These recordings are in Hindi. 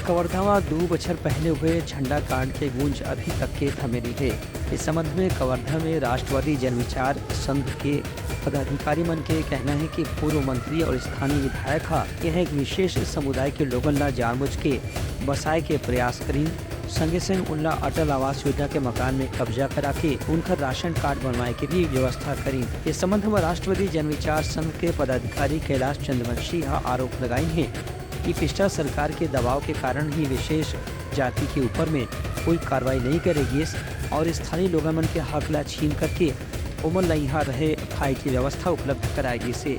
कवर्धा में 2 बछर पहले हुए झंडा कांड के गूंज अभी तक के थमे नहीं है। इस संबंध में कवर्धा में राष्ट्रवादी जनविचार संघ के पदाधिकारी मन के कहना है कि पूर्व मंत्री और स्थानीय विधायक यह एक विशेष समुदाय के लोगन ला जानबूझ के बसाए के प्रयास करी, संगे संग उनला अटल आवास योजना के मकान में कब्जा करा के उनका राशन कार्ड बनवाए के भी व्यवस्था करी। इस संबंध में राष्ट्रवादी जनविचार संघ के पदाधिकारी कैलाश चंद्रवंशी आरोप लगाई है कि पिछला सरकार के दबाव के कारण ही विशेष जाति के ऊपर में कोई कार्रवाई नहीं करेगी और स्थानीय लोगों मन के हक ला छीन करके उमन ला यहाँ रहे खाए की व्यवस्था उपलब्ध कराएगी से।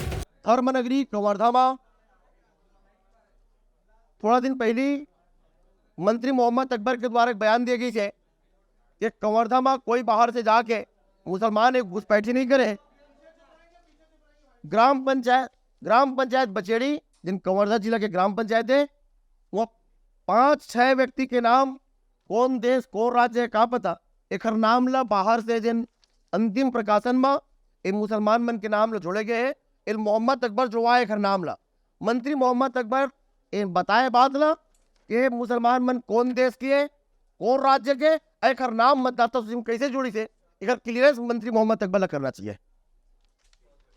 धर्मनगरी कवर्धा में थोड़ा दिन पहले मंत्री मोहम्मद अकबर के द्वारा एक बयान दी गई है कि कवर्धा में कोई बाहर से जाके मुसलमान एक घुसपैठी नहीं करे। ग्राम पंचायत बचेड़ी, जिन कवर्धा जिला के ग्राम पंचायत है, वो 5-6 व्यक्ति के नाम कौन देश कौन राज्य है का पता, एक नाम ला बाहर से जिन अंतिम प्रकाशन में इन मुसलमान मन के नाम ला जोड़े गए हैं। इन मोहम्मद अकबर जो एक नाम ला मंत्री मोहम्मद अकबर इन बताए बात ला कि मुसलमान मन कौन देश के कौन राज्य के एक नाम मतदाता सूची में कैसे जोड़ी से एक क्लियरेंस मंत्री मोहम्मद अकबर ला करना चाहिए।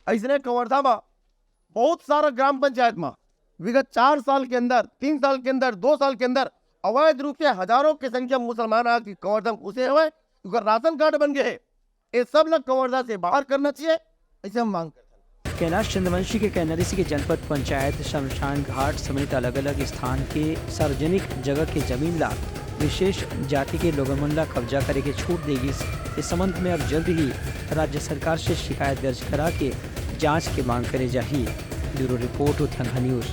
ऐसे कवर्धा में बहुत सारा ग्राम पंचायत में विगत 4 साल के अंदर, 3 साल के अंदर, 2 साल के अंदर अवैध रूप से हजारों की संख्या मुसलमान आके कवर्धा में घुसे हुए राशन कार्ड बन गए। ये सब लोग कवर्धा से बाहर करना चाहिए, ऐसे हम मांग करते हैं। कैलाश चंद्रवंशी के कहने से जनपद पंचायत शमशान घाट समेत अलग अलग स्थान के सार्वजनिक जगह के जमीन ला विशेष जाति के लोगन ला कब्जा करे के छूट देगी। इस संबंध में अब जल्द ही राज्य सरकार से शिकायत दर्ज करा के जांच की मांग करे जाही। Bureau report Uttarakhand news.